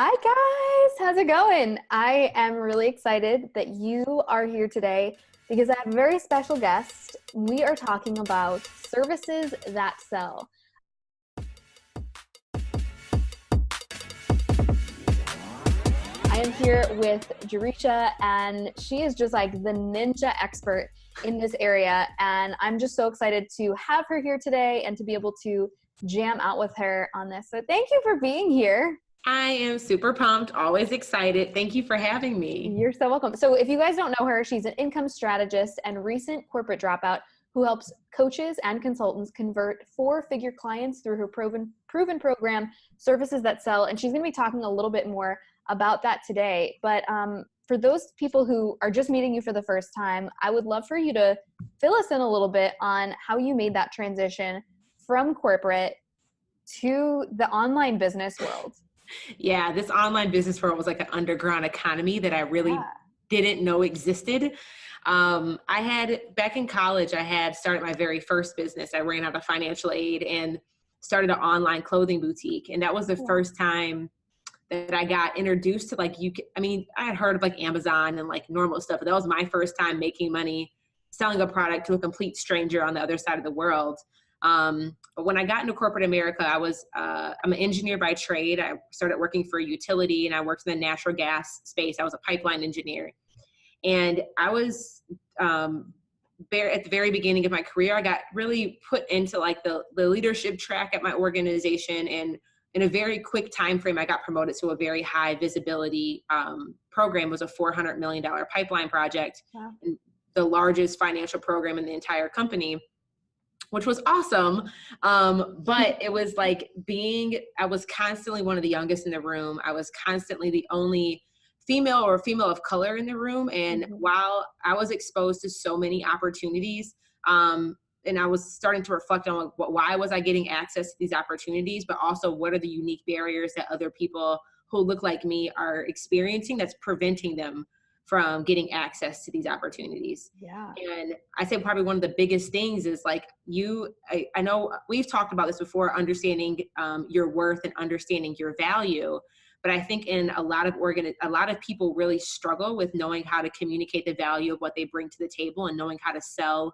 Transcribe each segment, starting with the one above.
Hi guys, how's it going? I am really excited that you are here today because I have a very special guest. We are talking about services that sell. I am here with Jereshia, and she is just like the ninja expert in this area, and I'm just so excited to have her here today and to be able to jam out with her on this. So thank you for being here. I am super pumped, always excited. Thank you for having me. You're so welcome. So if you guys don't know her, she's an income strategist and recent corporate dropout who helps coaches and consultants convert four-figure clients through her proven program, Services That Sell. And she's going to be talking a little bit more about that today. But for those people who are just meeting you for the first time, I would love for you to fill us in a little bit on how you made that transition from corporate to the online business world. Yeah, this online business world was like an underground economy that I really didn't know existed. Back in college, I had started my very first business. I ran out of financial aid and started an online clothing boutique. And that was the first time that I got introduced to I had heard of like Amazon and like normal stuff, but that was my first time making money, selling a product to a complete stranger on the other side of the world. But when I got into corporate America, I'm an engineer by trade. I started working for a utility and I worked in the natural gas space. I was a pipeline engineer. And I was, at the very beginning of my career, I got really put into like the leadership track at my organization. And in a very quick time frame, I got promoted to a very high visibility, program. It was a $400 million pipeline project, and the largest financial program in the entire company, which was awesome. But it was like I was constantly one of the youngest in the room. I was constantly the only female or female of color in the room. And while I was exposed to so many opportunities, and I was starting to reflect on why was I getting access to these opportunities, but also what are the unique barriers that other people who look like me are experiencing that's preventing them from getting access to these opportunities. Yeah. And I say probably one of the biggest things is like I know we've talked about this before, understanding your worth and understanding your value. But I think in a lot of people really struggle with knowing how to communicate the value of what they bring to the table and knowing how to sell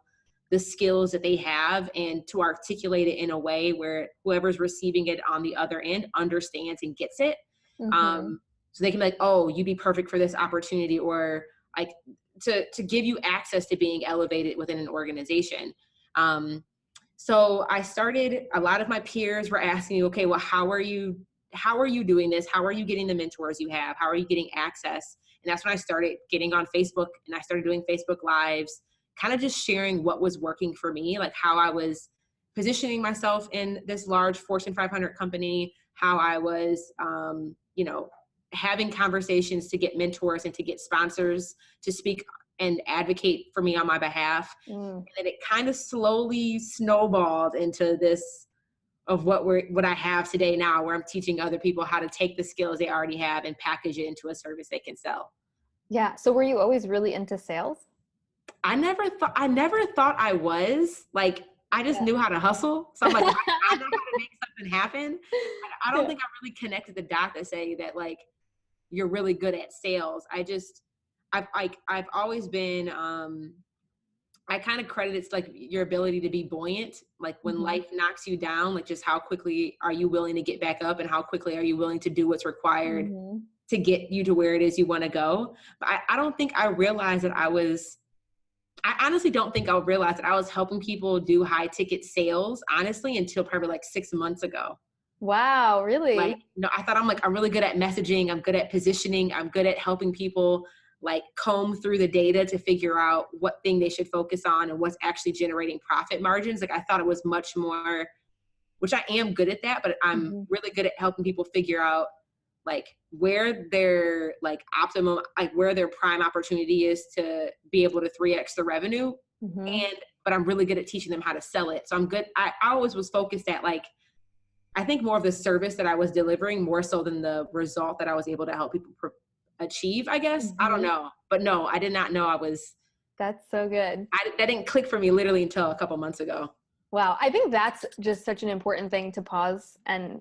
the skills that they have and to articulate it in a way where whoever's receiving it on the other end understands and gets it. So they can be like, oh, you'd be perfect for this opportunity, or like to give you access to being elevated within an organization. So I started, a lot of my peers were asking me, okay, well, how are you doing this? How are you getting the mentors you have? How are you getting access? And that's when I started getting on Facebook and I started doing Facebook Lives, kind of just sharing what was working for me, like how I was positioning myself in this large Fortune 500 company, how I was, having conversations to get mentors and to get sponsors to speak and advocate for me on my behalf. And then it kind of slowly snowballed into this of what I have today now, where I'm teaching other people how to take the skills they already have and package it into a service they can sell. Yeah. So were you always really into sales? I never thought I was. Like, I just knew how to hustle. So I'm like, I know how to make something happen. I don't think I really connected the dot to say that like, you're really good at sales. I've always been, I kind of credit it's like your ability to be buoyant. Like when life knocks you down, like just how quickly are you willing to get back up and how quickly are you willing to do what's required to get you to where it is you want to go. But I don't think I realized that I honestly don't think I realized that I was helping people do high ticket sales, honestly, until probably like 6 months ago. Wow, really? Like, I thought I'm really good at messaging. I'm good at positioning. I'm good at helping people like comb through the data to figure out what thing they should focus on and what's actually generating profit margins. Like I thought it was much more, which I am good at that, but I'm really good at helping people figure out like where their like optimum, like where their prime opportunity is to be able to 3x the revenue. But I'm really good at teaching them how to sell it. So I'm good. I always was focused at like, I think more of the service that I was delivering more so than the result that I was able to help people achieve, I guess. I don't know. But no, I did not know I was. That's so good. That didn't click for me literally until a couple months ago. Wow. I think that's just such an important thing to pause and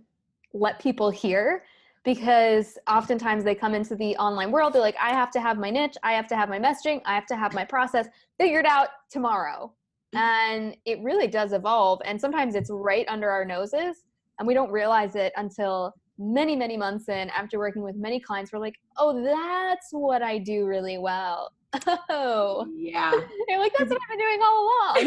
let people hear because oftentimes they come into the online world, they're like, I have to have my niche, I have to have my messaging, I have to have my process figured out tomorrow. And it really does evolve. And sometimes it's right under our noses and we don't realize it until many, many months in, after working with many clients. We're like, oh, that's what I do really well. Oh, yeah. You're like, that's what I've been doing all along.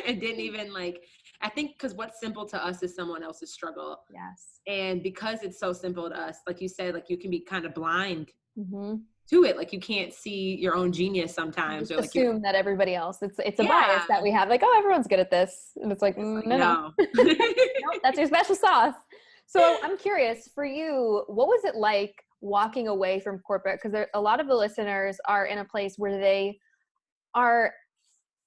It didn't even like, I think because what's simple to us is someone else's struggle. Yes. And because it's so simple to us, like you said, like you can be kind of blind Mm-hmm. to it. Like you can't see your own genius sometimes. Just or like assume that everybody else, it's a Yeah. bias that we have. Like, oh, everyone's good at this. And it's like, no. No, that's your special sauce. So I'm curious for you, what was it like walking away from corporate? Because a lot of the listeners are in a place where they are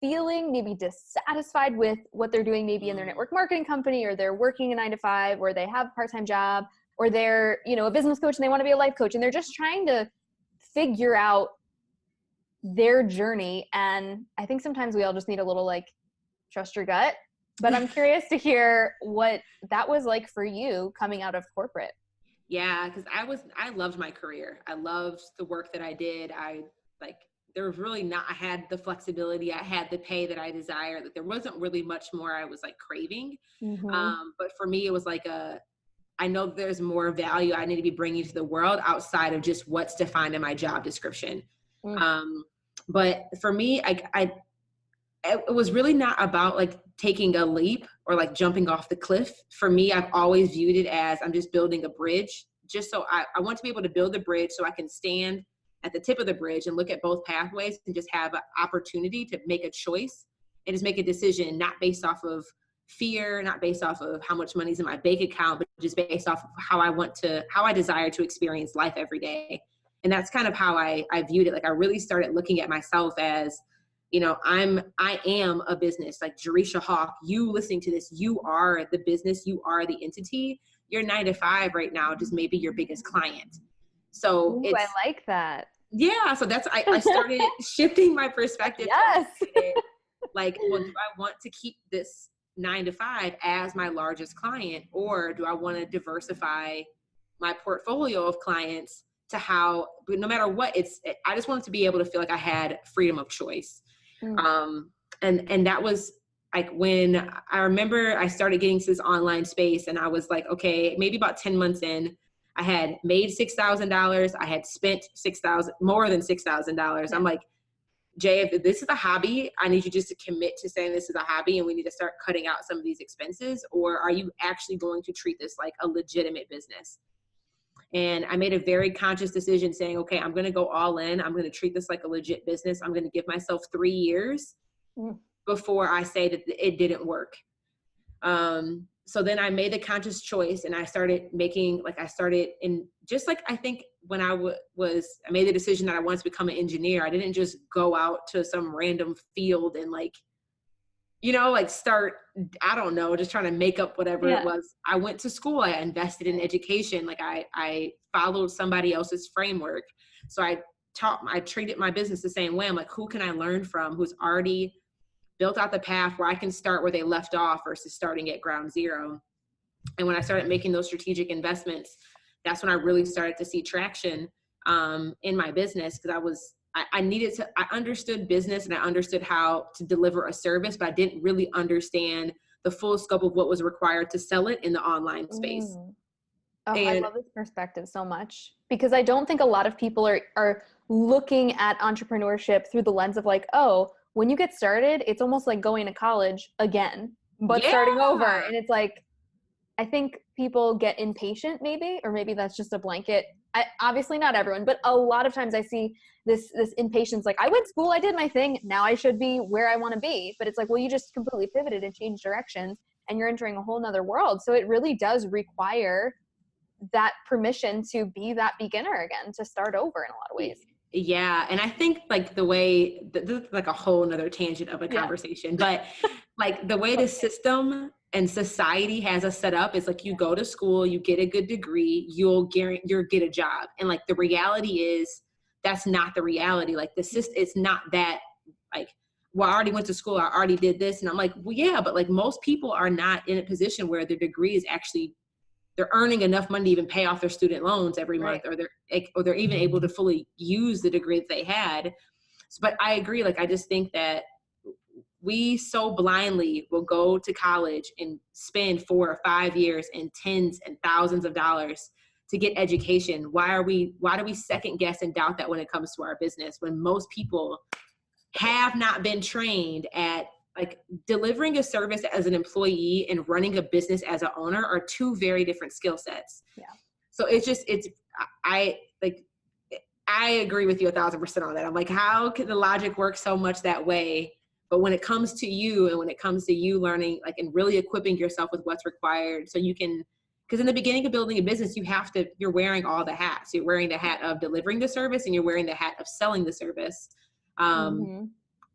feeling maybe dissatisfied with what they're doing, maybe in their network marketing company, or they're working a 9-to-5, or they have a part-time job, or they're, a business coach and they want to be a life coach, and they're just trying to figure out their journey. And I think sometimes we all just need a little like, trust your gut. But I'm curious to hear what that was like for you coming out of corporate. Yeah, because I loved my career. I loved the work that I did. There was really I had the flexibility, I had the pay that I desired. Like there wasn't really much more I was like craving. Mm-hmm. But for me, it was like I know there's more value I need to be bringing to the world outside of just what's defined in my job description. But for me, it was really not about like taking a leap or like jumping off the cliff. For me, I've always viewed it as I'm just building a bridge. Just so I want to be able to build a bridge so I can stand at the tip of the bridge and look at both pathways and just have an opportunity to make a choice and just make a decision, not based off of fear, not based off of how much money's in my bank account, but just based off of how I desire to experience life every day. And that's kind of how I viewed it. Like I really started looking at myself as, I am a business. Like Jereshia Hawk, you listening to this, you are the business, you are the entity. Your 9-to-5 right now just maybe your biggest client. So I like that. Yeah. So that's, I started shifting my perspective. Yes. Like, well, do I want to keep this 9-to-5 as my largest client, or do I want to diversify my portfolio of clients to but no matter what, I just wanted to be able to feel like I had freedom of choice. And that was like when I remember I started getting to this online space, and I was like, okay, maybe about 10 months in, I had made $6,000. I had spent more than $6,000. I'm like, Jay, if this is a hobby, I need you just to commit to saying this is a hobby and we need to start cutting out some of these expenses, or are you actually going to treat this like a legitimate business? And I made a very conscious decision saying, okay, I'm going to go all in. I'm going to treat this like a legit business. I'm going to give myself 3 years before I say that it didn't work. So then I made a conscious choice, and I started I think when I made the decision that I wanted to become an engineer, I didn't just go out to some random field and start, I don't know, just trying to make up whatever it was. I went to school. I invested in education. Like I followed somebody else's framework. So I treated my business the same way. I'm like, who can I learn from who's already built out the path where I can start where they left off versus starting at ground zero. And when I started making those strategic investments, that's when I really started to see traction in my business, because I understood business and I understood how to deliver a service, but I didn't really understand the full scope of what was required to sell it in the online space. I love this perspective so much, because I don't think a lot of people are looking at entrepreneurship through the lens of like, oh, when you get started, it's almost like going to college again, but starting over. And it's like, I think people get impatient maybe, or maybe that's just a blanket. Obviously not everyone, but a lot of times I see this impatience. Like, I went to school, I did my thing. Now I should be where I want to be. But it's like, well, you just completely pivoted and changed directions, and you're entering a whole nother world. So it really does require that permission to be that beginner again, to start over in a lot of ways. Yeah. And I think like the way, this is like a whole nother tangent of a conversation, but like the way the system and society has us set up is like, you go to school, you get a good degree, you'll get a job. And like the reality is that's not the reality. Like it's not that like, well, I already went to school, I already did this. And I'm like, well, yeah, but like most people are not in a position where their degree is actually they're earning enough money to even pay off their student loans every month, or they're even able to fully use the degree that they had. But I agree. Like, I just think that we so blindly will go to college and spend 4 or 5 years and tens and thousands of dollars to get education. Why do we second guess and doubt that when it comes to our business, when most people have not been trained at, like, delivering a service as an employee and running a business as an owner are two very different skill sets. Yeah. So I agree with you 1,000% on that. I'm like, how can the logic work so much that way? But when it comes to you, and when it comes to you learning, like, and really equipping yourself with what's required so you can, because in the beginning of building a business, you're wearing all the hats. You're wearing the hat of delivering the service, and you're wearing the hat of selling the service. And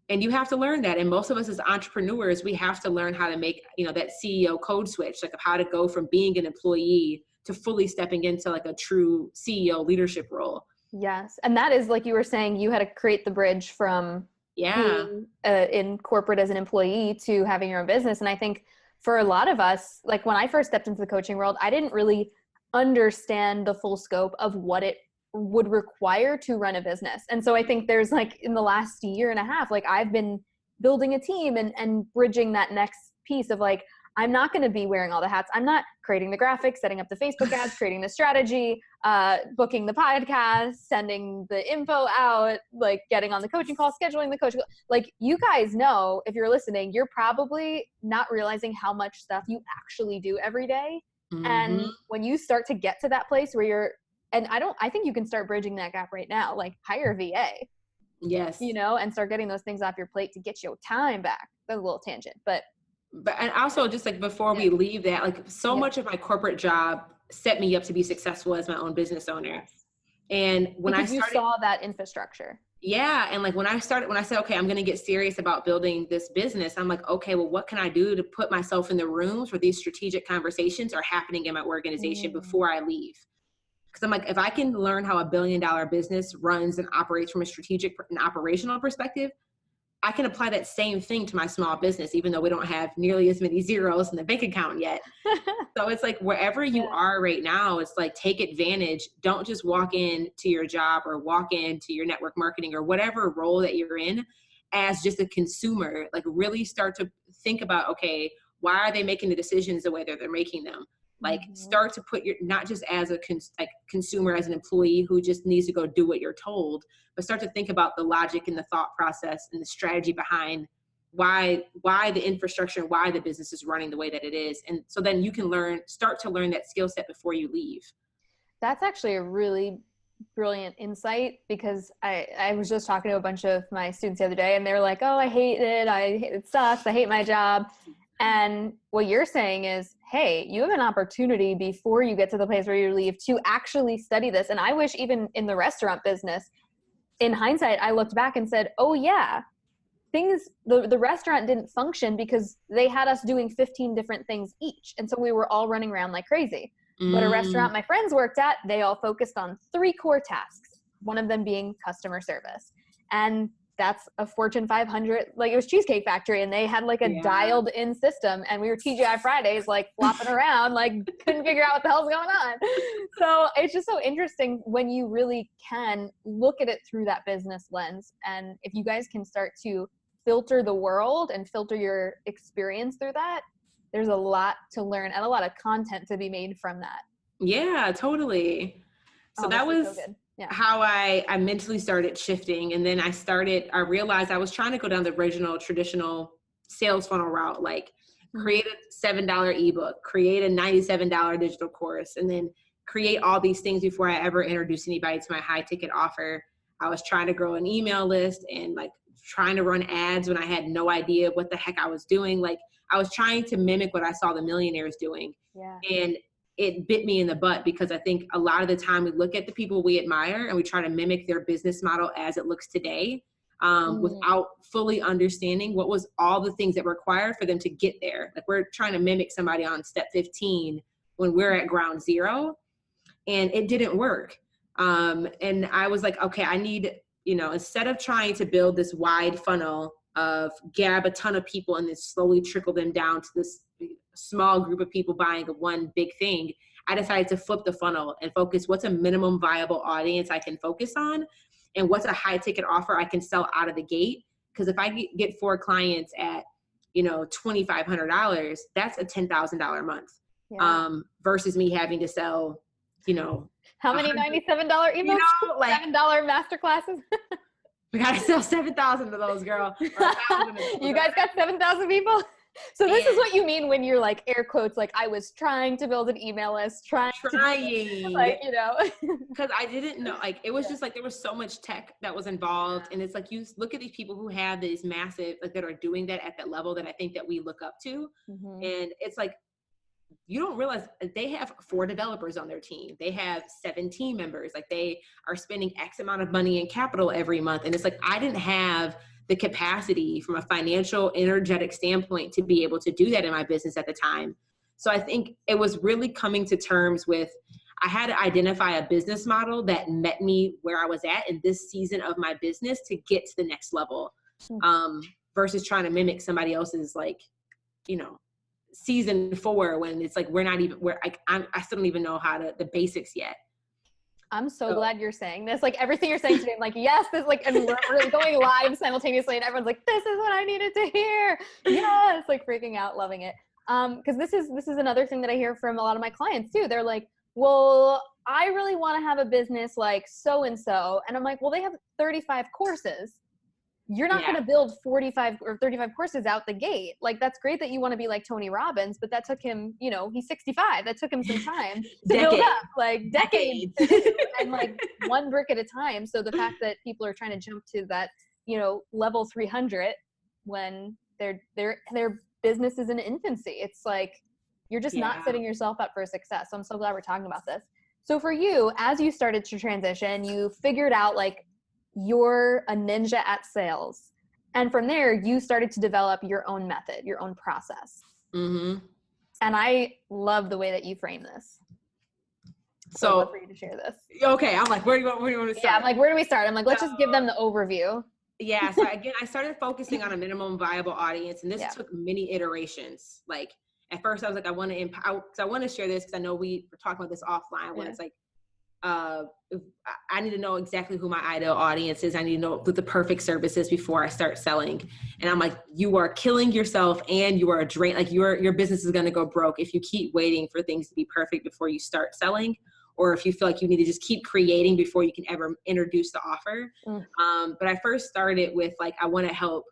you have to learn that. And most of us as entrepreneurs, we have to learn how to make, that CEO code switch, like, of how to go from being an employee to fully stepping into, like, a true CEO leadership role. Yes. And that is, like you were saying, you had to create the bridge from being in corporate as an employee to having your own business. And I think for a lot of us, like, when I first stepped into the coaching world, I didn't really understand the full scope of what it would require to run a business. And so I think there's, like, in the last year and a half, like, I've been building a team and bridging that next piece of, like, I'm not going to be wearing all the hats. I'm not creating the graphics, setting up the Facebook ads, creating the strategy, booking the podcast, sending the info out, like, getting on the coaching call, scheduling the coaching. Like, you guys know, if you're listening, you're probably not realizing how much stuff you actually do every day. Mm-hmm. And when you start to get to that place where I think you can start bridging that gap right now, like, hire a VA. Yes. And start getting those things off your plate to get your time back. That's a little tangent, but and also, just, like, before we leave that, like, so much of my corporate job set me up to be successful as my own business owner. And when you saw that infrastructure. Yeah. And, like, when I said, okay, I'm going to get serious about building this business, I'm like, okay, well, what can I do to put myself in the rooms where these strategic conversations are happening in my organization before I leave? Because I'm like, if I can learn how $1 billion business runs and operates from a strategic and operational perspective, I can apply that same thing to my small business, even though we don't have nearly as many zeros in the bank account yet. So it's like, wherever you are right now, it's like, take advantage. Don't just walk into your job or walk into your network marketing or whatever role that you're in as just a consumer. Like, really start to think about, okay, why are they making the decisions the way that they're making them? Like, start to put not just as a consumer, as an employee who just needs to go do what you're told, but start to think about the logic and the thought process and the strategy behind why the infrastructure and why the business is running the way that it is. And so then you can start to learn that skill set before you leave. That's actually a really brilliant insight, because I was just talking to a bunch of my students the other day, and they were like, oh, I hate it. It sucks. I hate my job. And what you're saying is, hey, you have an opportunity before you get to the place where you leave to actually study this. And I wish, even in the restaurant business, in hindsight, I looked back and said, oh yeah, the restaurant didn't function because they had us doing 15 different things each. And so we were all running around like crazy. But a restaurant my friends worked at, they all focused on 3 core tasks, one of them being customer service. And that's a Fortune 500, like, it was Cheesecake Factory, and they had, like, a dialed in system, and we were TGI Fridays, like, flopping around, like, couldn't figure out what the hell's going on. So it's just so interesting when you really can look at it through that business lens. And if you guys can start to filter the world and filter your experience through that, there's a lot to learn and a lot of content to be made from that. Yeah, totally. So that was so good. How I mentally started shifting. And then I realized I was trying to go down the original traditional sales funnel route, like create a $7 ebook, create a $97 digital course, and then create all these things before I ever introduced anybody to my high ticket offer. I was trying to grow an email list and, like, trying to run ads when I had no idea what the heck I was doing. Like, I was trying to mimic what I saw the millionaires doing. Yeah. And it bit me in the butt, because I think a lot of the time we look at the people we admire and we try to mimic their business model as it looks today, without fully understanding what was all the things that were required for them to get there. Like, we're trying to mimic somebody on step 15 when we're at ground zero, and it didn't work. And I was like, okay, I need, instead of trying to build this wide funnel of grab a ton of people and then slowly trickle them down to this small group of people buying one big thing, I decided to flip the funnel and focus what's a minimum viable audience I can focus on, and what's a high ticket offer I can sell out of the gate. Because if I get 4 clients at, $2,500, that's a $10,000 month. Versus me having to sell, how many $97 emails? like $7 masterclasses. We gotta sell 7,000 of those, girl. Or 1,000 of those. You guys got 7,000 people? So this is what you mean when you're like, air quotes, like I was trying to build an email list, trying. Like, because I didn't know, like, it was just like, there was so much tech that was involved. And it's like, you look at these people who have these massive, like, that are doing that at that level that I think that we look up to. And it's like, you don't realize they have 4 developers on their team. They have 7 team members. Like, they are spending X amount of money in capital every month. And it's like, I didn't have the capacity from a financial, energetic standpoint to be able to do that in my business at the time. So I think it was really coming to terms with, I had to identify a business model that met me where I was at in this season of my business to get to the next level, versus trying to mimic somebody else's, like, season 4, when it's like, I still don't even know the basics yet. I'm so glad you're saying this. Like, everything you're saying today, I'm like, yes, this, like, and we're going live simultaneously, and everyone's like, this is what I needed to hear. Yes, like freaking out, loving it. Because this is another thing that I hear from a lot of my clients too. They're like, well, I really want to have a business like so-and-so. And I'm like, well, they have 35 courses. You're not going to build 45 or 35 courses out the gate. Like, that's great that you want to be like Tony Robbins, but that took him, he's 65. That took him some time to build up, like decades, and like one brick at a time. So the fact that people are trying to jump to that, level 300 when their business is in infancy, it's like, you're just not setting yourself up for success. So I'm so glad we're talking about this. So for you, as you started to transition, you figured out like, you're a ninja at sales. And from there, you started to develop your own method, your own process. And I love the way that you frame this. So I'd love for you to share this. Okay. I'm like, where do you want to start? Yeah, I'm like, where do we start? I'm like, let's just give them the overview. Yeah. So again, I started focusing on a minimum viable audience, and this took many iterations. Like, at first I was like, I want to share this because I know we were talking about this offline when it's like, I need to know exactly who my ideal audience is. I need to know what the perfect service is before I start selling. And I'm like, you are killing yourself, and you are drained. Like, your business is going to go broke if you keep waiting for things to be perfect before you start selling, or if you feel like you need to just keep creating before you can ever introduce the offer. But I first started with like, I want to help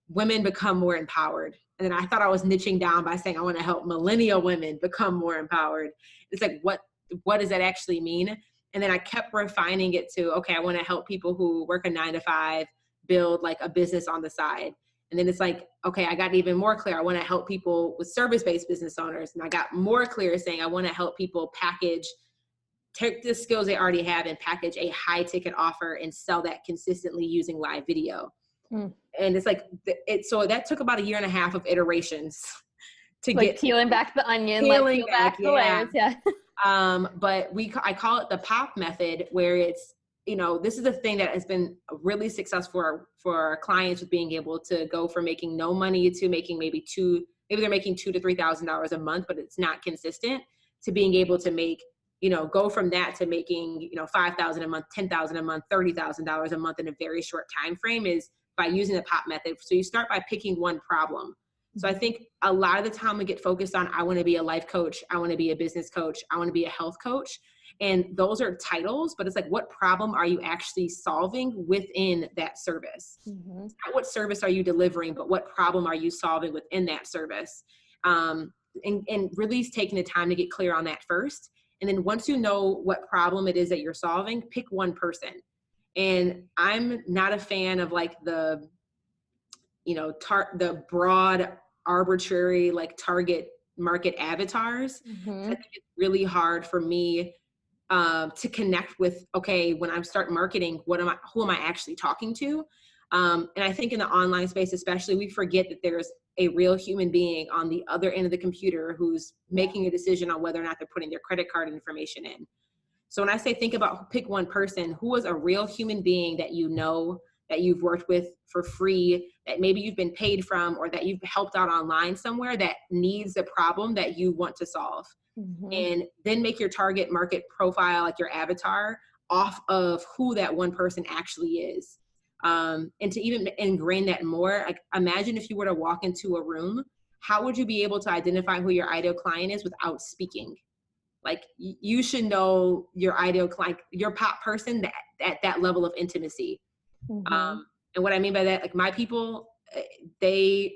women become more empowered. And then I thought I was niching down by saying, I want to help millennial women become more empowered. It's like, what does that actually mean? And then I kept refining it to, okay, I want to help people who work a 9-to-5 build like a business on the side. And then it's like, okay, I got even more clear. I want to help people with service-based business owners. And I got more clear saying, I want to help people take the skills they already have and package a high ticket offer and sell that consistently using live video. And it's like, so that took about 1.5 years of iterations to like get peeling back the onion, like peel back the layers. Yeah. But I call it the POP method, where it's, this is a thing that has been really successful for our clients, with being able to go from making no money to making maybe they're making $2,000 to $3,000 a month, but it's not consistent, to being able to make, go from that to making, $5,000 a month, $10,000 a month, $30,000 a month in a very short time frame, is by using the POP method. So you start by picking one problem. So I think a lot of the time we get focused on, I want to be a life coach, I want to be a business coach, I want to be a health coach. And those are titles, but it's like, what problem are you actually solving within that service? Not what service are you delivering, but what problem are you solving within that service? And really taking the time to get clear on that first. And then once you know what problem it is that you're solving, pick one person. And I'm not a fan of like the broad, arbitrary, like target market avatars. So I think it's really hard for me to connect with, okay, when I start marketing, who am I actually talking to? And I think in the online space, especially, we forget that there's a real human being on the other end of the computer who's making a decision on whether or not they're putting their credit card information in. So when I say pick one person, who is a real human being that that you've worked with for free, that maybe you've been paid from, or that you've helped out online somewhere, that needs a problem that you want to solve. and then make your target market profile, like your avatar, off of who that one person actually is. And to even ingrain that more, like imagine if you were to walk into a room, how would you be able to identify who your ideal client is without speaking? Like you should know your ideal client, your pop person at that level of intimacy. And what I mean by that, like my people, they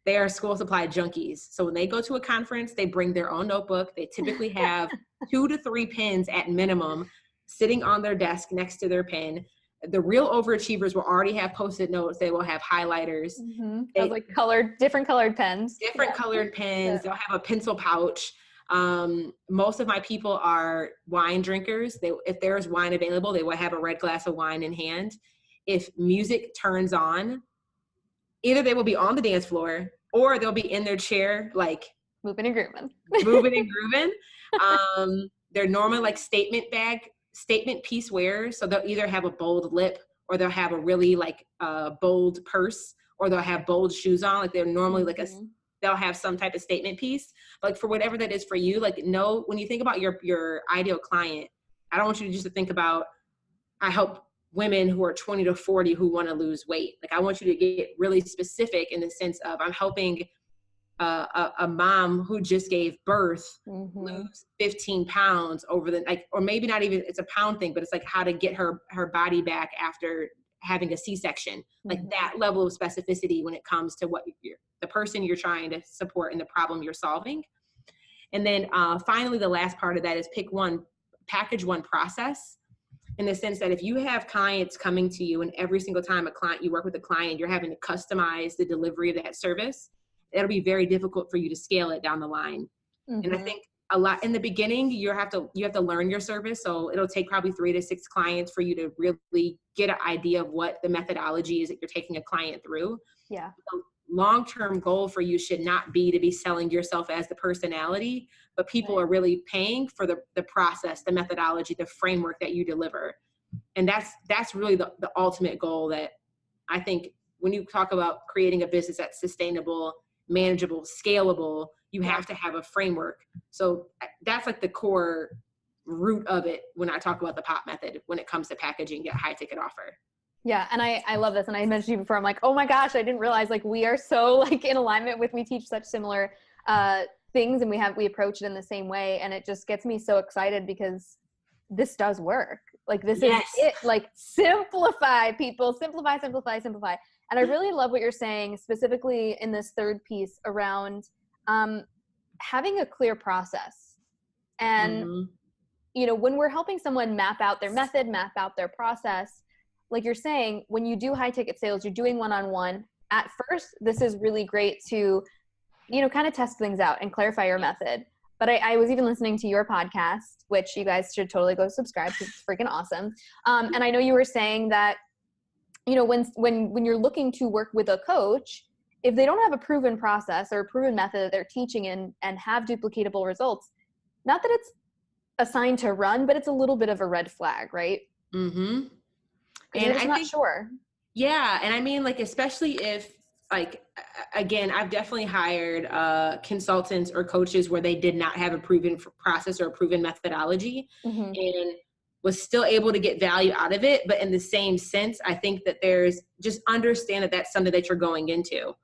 are school supply junkies. So when they go to a conference, they bring their own notebook. They typically have 2 to 3 pens at minimum sitting on their desk next to their pen. The real overachievers will already have Post-it notes. They will have highlighters. Like different colored pens. Colored pens. They'll have a pencil pouch. Most of my people are wine drinkers. If there's wine available, they will have a red glass of wine in hand. If music turns on, either they will be on the dance floor or they'll be in their chair, like moving and grooving. They're normally like statement piece wearers. So they'll either have a bold lip or they'll have a really like bold purse, or they'll have bold shoes on. Like they're normally like they'll have some type of statement piece. Like for whatever that is for you, like know when you think about your ideal client, I don't want you to just think about, I help women who are 20 to 40 who want to lose weight. Like I want you to get really specific in the sense of I'm helping a mom who just gave birth lose 15 pounds over the, like, or maybe not even, it's a pound thing, but it's like how to get her body back after having a C-section, like that level of specificity when it comes to what the person you're trying to support and the problem you're solving. And then finally, the last part of that is package one process, in the sense that if you have clients coming to you and every single time you work with a client, you're having to customize the delivery of that service, it'll be very difficult for you to scale it down the line. And I think a lot in the beginning, you have to learn your service. So it'll take probably 3 to 6 clients for you to really get an idea of what the methodology is that you're taking a client through. Yeah. The long-term goal for you should not be to be selling yourself as the personality, but people are really paying for the process, the methodology, the framework that you deliver. And that's really the ultimate goal that I think when you talk about creating a business that's sustainable, manageable, scalable, you have to have a framework. So that's like the core root of it when I talk about the POP method, when it comes to packaging a high ticket offer. Yeah. And I love this. And I mentioned you before, I'm like, oh my gosh, I didn't realize like we are so like in alignment we teach such similar things, and we approach it in the same way. And it just gets me so excited because this does work. Like this is it. Like simplify, people, simplify. And I really love what you're saying, specifically in this third piece around having a clear process. And, you know, when we're helping someone map out their method, map out their process, like you're saying, when you do high ticket sales, you're doing one-on-one. At first, this is really great to, you know, kind of test things out and clarify your method. But I was even listening to your podcast, which you guys should totally go subscribe because it's freaking awesome. And I know you were saying that, you know, when you're looking to work with a coach, if they don't have a proven process or a proven method that they're teaching and have duplicatable results, not that it's a sign to run, but it's a little bit of a red flag, right? And I'm not sure. Yeah. And I mean, like, especially if, like, again, I've definitely hired consultants or coaches where they did not have a proven process or a proven methodology and was still able to get value out of it. But in the same sense, I think that there's just understand that that's something that you're going into,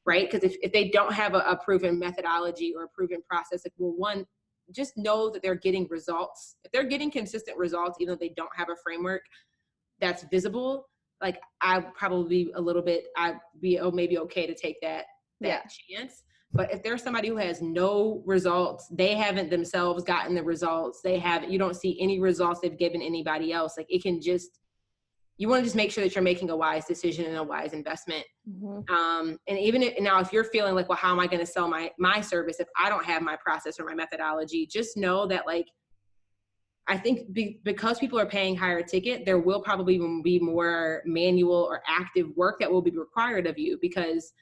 right? Because if they don't have a proven methodology or a proven process, like, well, one, just know that they're getting results. If they're getting consistent results, even though they don't have a framework that's visible, like I'd probably I'd be maybe okay to take that chance. But if there's somebody who has no results, they haven't themselves gotten the results, you don't see any results they've given anybody else, like it can just, you want to just make sure that you're making a wise decision and a wise investment. And even if you're feeling like, well, how am I going to sell my service if I don't have my process or my methodology, just know that, like, I think because people are paying higher ticket, there will probably be more manual or active work that will be required of you. Because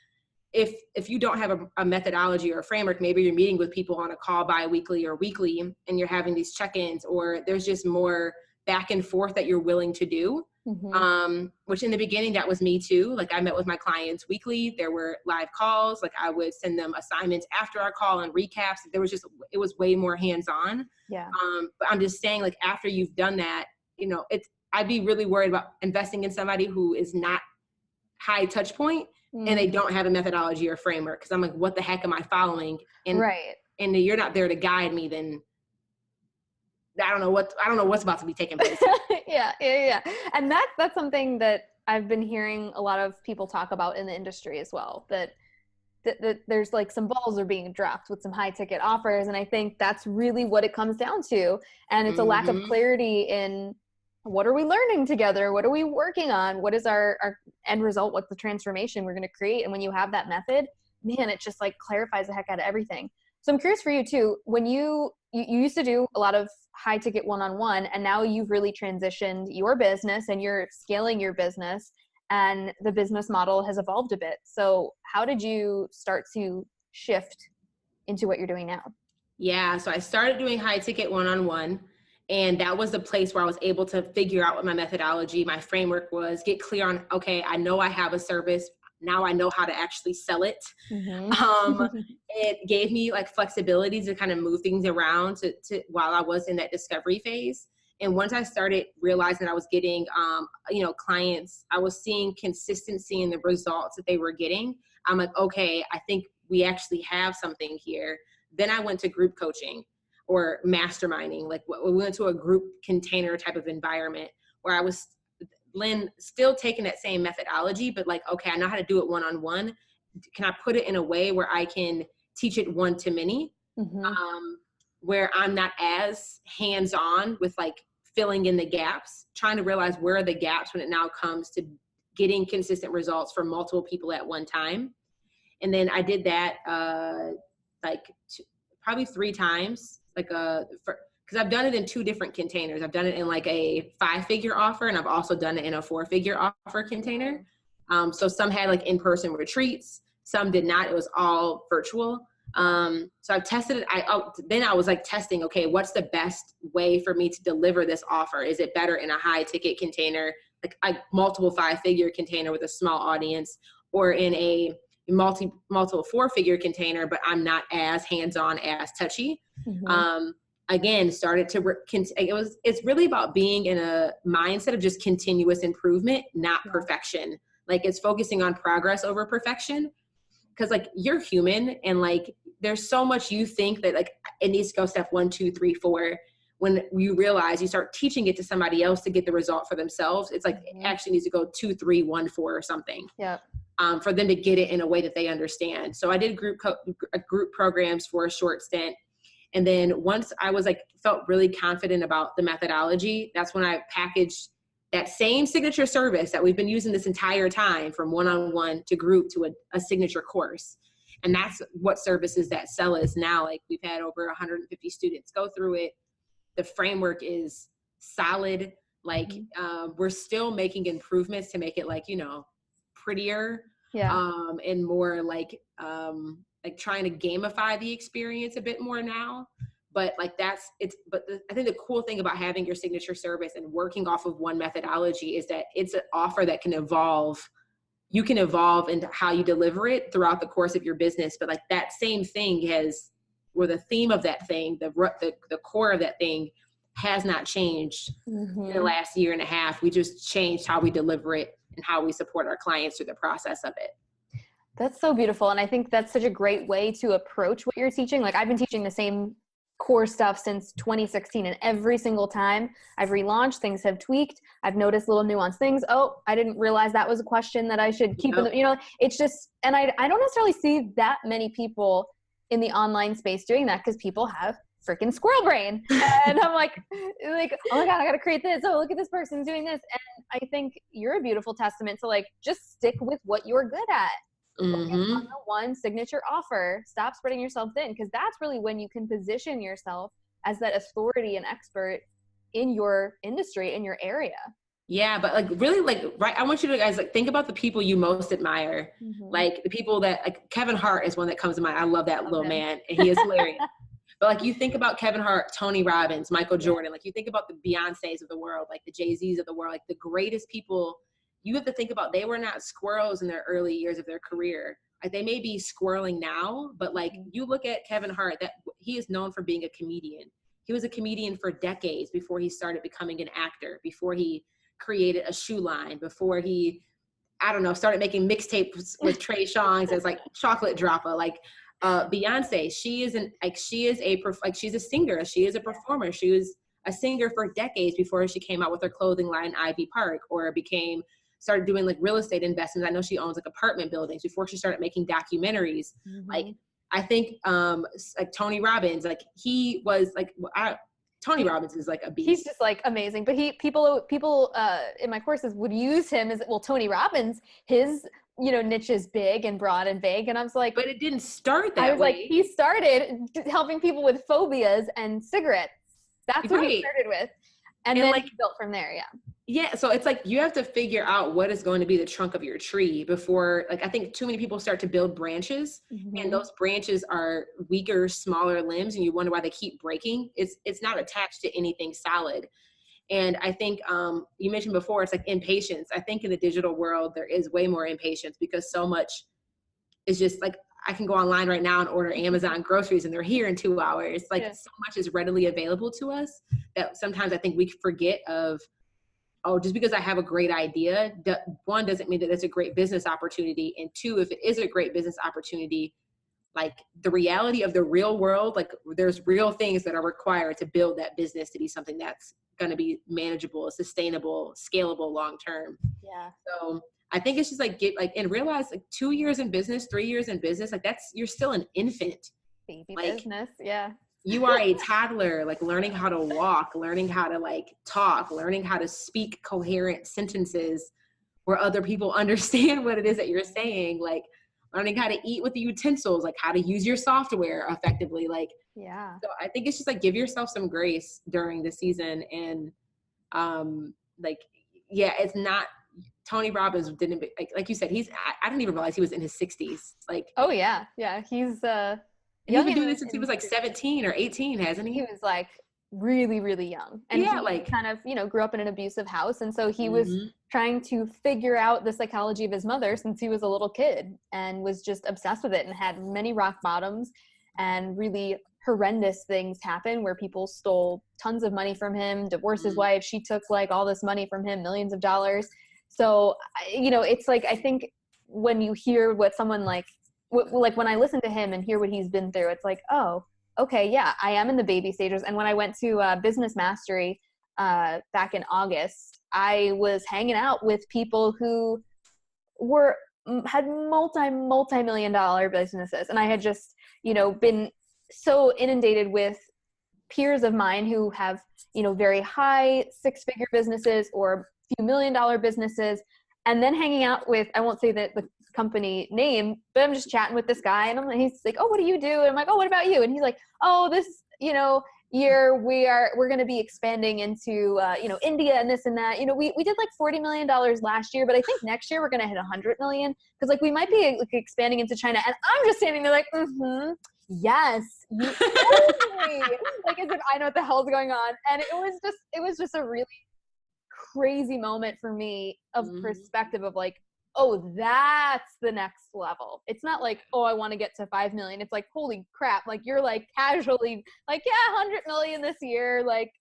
if you don't have a methodology or a framework, maybe you're meeting with people on a call bi-weekly or weekly, and you're having these check-ins, or there's just more back and forth that you're willing to do. Which in the beginning, that was me too. Like I met with my clients weekly. There were live calls. Like I would send them assignments after our call and recaps. It was way more hands-on. Yeah. But I'm just saying, like, after you've done that, I'd be really worried about investing in somebody who is not high touch point and they don't have a methodology or framework. Cause I'm like, what the heck am I following? And you're not there to guide me, then I don't know what's about to be taking place. Yeah. And that's something that I've been hearing a lot of people talk about in the industry as well, that there's like some balls are being dropped with some high ticket offers. And I think that's really what it comes down to. And it's a lack of clarity in what are we learning together? What are we working on? What is our end result? What's the transformation we're going to create? And when you have that method, man, it just like clarifies the heck out of everything. So I'm curious for you too, when you used to do a lot of high ticket one-on-one, and now you've really transitioned your business and you're scaling your business, and the business model has evolved a bit. So how did you start to shift into what you're doing now? Yeah. So I started doing high ticket one-on-one, and that was the place where I was able to figure out what my methodology, my framework was, get clear on, okay, I know I have a service. Now I know how to actually sell it. It gave me like flexibility to kind of move things around to while I was in that discovery phase. And once I started realizing that I was getting, clients, I was seeing consistency in the results that they were getting. I'm like, okay, I think we actually have something here. Then I went to group coaching or masterminding. Like we went to a group container type of environment where I was still taking that same methodology, but like, okay, I know how to do it one-on-one. Can I put it in a way where I can teach it one to many, where I'm not as hands-on with like filling in the gaps, trying to realize where are the gaps when it now comes to getting consistent results for multiple people at one time. And then I did that probably 3 times, because I've done it in 2 different containers. I've done it in like a 5-figure offer, and I've also done it in a 4-figure offer container. So some had like in-person retreats, some did not. It was all virtual. So I've tested it. Then I was like testing, okay, what's the best way for me to deliver this offer? Is it better in a high ticket container, like a multiple 5-figure container with a small audience, or in a multiple 4-figure container, but I'm not as hands-on, as touchy? Again, started to, it's really about being in a mindset of just continuous improvement, not perfection. Like it's focusing on progress over perfection. Cause like you're human, and like, there's so much you think that like it needs to go step 1, 2, 3, 4. When you realize you start teaching it to somebody else to get the result for themselves, it's like it actually needs to go 2, 3, 1, 4 or something. Yeah. For them to get it in a way that they understand. So I did group programs for a short stint. And then once I was like, felt really confident about the methodology, that's when I packaged that same signature service that we've been using this entire time, from one-on-one to group to a signature course. And that's what services that sell is now. Like we've had over 150 students go through it. The framework is solid. Like we're still making improvements to make it like, prettier and more like trying to gamify the experience a bit more now. But like I think the cool thing about having your signature service and working off of one methodology is that it's an offer that can evolve. You can evolve into how you deliver it throughout the course of your business. But like that same thing the theme of that thing, the core of that thing has not changed in the last year and a half. We just changed how we deliver it and how we support our clients through the process of it. That's so beautiful. And I think that's such a great way to approach what you're teaching. Like I've been teaching the same core stuff since 2016, and every single time I've relaunched, things have tweaked. I've noticed little nuanced things. Oh, I didn't realize that was a question that I should keep it's just, and I don't necessarily see that many people in the online space doing that, because people have freaking squirrel brain. And I'm like, oh my God, I got to create this. Oh, look at this person doing this. And I think you're a beautiful testament to like, just stick with what you're good at. Focus on the one signature offer. Stop spreading yourself thin, because that's really when you can position yourself as that authority and expert in your industry, in your area. Yeah, but like really right. I want you to guys think about the people you most admire. Like the people that, like Kevin Hart is one that comes to mind. I love that little man, and he is hilarious. But like you think about Kevin Hart, Tony Robbins, Michael Jordan, like you think about the Beyoncés of the world, like the Jay-Z's of the world, like the greatest people, you have to think about they were not squirrels in their early years of their career. Like they may be squirreling now, but like you look at Kevin Hart, that he is known for being a comedian. He was a comedian for decades before he started becoming an actor, before he created a shoe line, before he, I don't know, started making mixtapes with Trey Songz as like Chocolate Dropper. Like Beyonce, she's a singer. She is a performer. She was a singer for decades before she came out with her clothing line, Ivy Park, or started doing like real estate investments. I know she owns like apartment buildings before she started making documentaries. Like, I think like Tony Robbins, like he was like, Tony Robbins is like a beast. He's just like amazing. But people in my courses would use him as, well, Tony Robbins, his, niche is big and broad and vague. And I was like, but it didn't start that way. I was like, he started helping people with phobias and cigarettes. That's what he started with. And then like, he built from there. Yeah. Yeah. So it's like, you have to figure out what is going to be the trunk of your tree before, like, I think too many people start to build branches and those branches are weaker, smaller limbs. And you wonder why they keep breaking. It's not attached to anything solid. And I think you mentioned before, it's like impatience. I think in the digital world, there is way more impatience because so much is just like, I can go online right now and order Amazon groceries and they're here in 2 hours. Like so much is readily available to us that sometimes I think we forget of, just because I have a great idea, one, doesn't mean that it's a great business opportunity. And two, if it is a great business opportunity, like the reality of the real world, like there's real things that are required to build that business to be something that's going to be manageable, sustainable, scalable, long-term. Yeah. So I think it's just like and realize like 2 years in business, 3 years in business, like you're still an infant. Baby business. Yeah. You are a toddler, like learning how to walk, learning how to like talk, learning how to speak coherent sentences where other people understand what it is that you're saying, like learning how to eat with the utensils, like how to use your software effectively. Like, yeah. So I think it's just like, give yourself some grace during the season. And it's not, Tony Robbins didn't, like you said, I didn't even realize he was in his 60s. Like, oh yeah. Yeah. He's He's been doing this since he was like 17 or 18, hasn't he? He was like really, really young. And he kind of, grew up in an abusive house. And so he was trying to figure out the psychology of his mother since he was a little kid and was just obsessed with it and had many rock bottoms and really horrendous things happen where people stole tons of money from him, divorced his wife. She took like all this money from him, millions of dollars. So, it's like, I think when you hear what someone like when I listen to him and hear what he's been through, it's like, oh, okay, yeah, I am in the baby stages. And when I went to Business Mastery back in August, I was hanging out with people who had multi-million-dollar businesses. And I had just, been so inundated with peers of mine who have, very high six-figure businesses or few $1 million businesses. And then hanging out with, I won't say that the company name, but I'm just chatting with this guy and he's like, oh, what do you do? And I'm like, oh, what about you? And he's like, oh, this, year we're going to be expanding into, India and this and that. We did like $40 million last year, but I think next year we're going to hit 100 million. Cause like we might be like expanding into China. And I'm just standing there like, yes, you like as if I know what the hell's going on. And it was just a really crazy moment for me of perspective of like, oh, that's the next level. It's not like, oh, I want to get to 5 million. It's like, holy crap. Like you're like casually like, yeah, 100 million this year. Like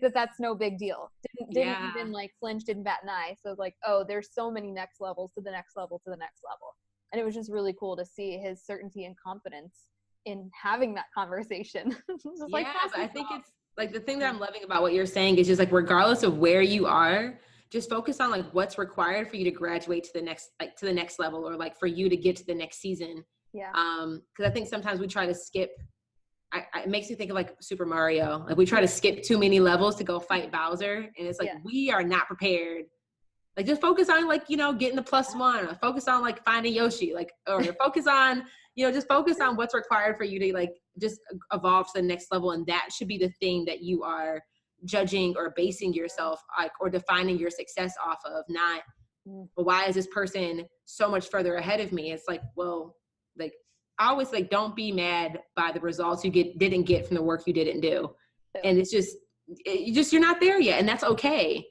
that's no big deal. Didn't even like flinch, didn't bat an eye. So like, oh, there's so many next levels to the next level to the next level. And it was just really cool to see his certainty and confidence in having that conversation. But I think it's like the thing that I'm loving about what you're saying is just like, regardless of where you are, just focus on like what's required for you to graduate to the next level, or like for you to get to the next season. Yeah. Cause I think sometimes we try to skip, it makes me think of like Super Mario. Like we try to skip too many levels to go fight Bowser. And it's like, we are not prepared. Like just focus on like, getting the +1, or focus on like finding Yoshi, like, or focus on, just focus on what's required for you to like, just evolve to the next level. And that should be the thing that you are judging or basing yourself like, or defining your success off of, not, well, why is this person so much further ahead of me? It's like, well, like I always like, don't be mad by the results you didn't get from the work you didn't do. And it's just, you're not there yet. And that's okay.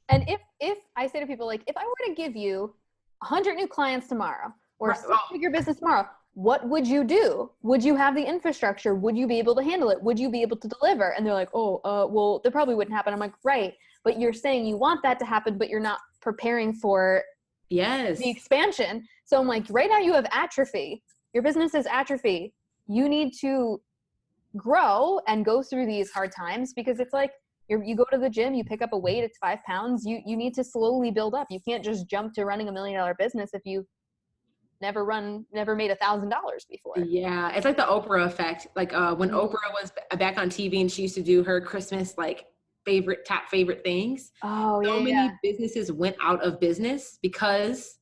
And if I say to people, like, if I were to give you 100 new clients tomorrow or a six-figure business tomorrow, what would you do? Would you have the infrastructure? Would you be able to handle it? Would you be able to deliver? And they're like, well, that probably wouldn't happen. I'm like, right. But you're saying you want that to happen, but you're not preparing for the expansion. So I'm like, right now you have atrophy. Your business is atrophy. You need to grow and go through these hard times, because it's like you go to the gym, you pick up a weight, it's 5 pounds. You need to slowly build up. You can't just jump to running $1 million business if you never made $1,000 before. Yeah. It's like the Oprah effect. Like when Oprah was back on TV and she used to do her Christmas, like top favorite things. Oh, so many businesses went out of business because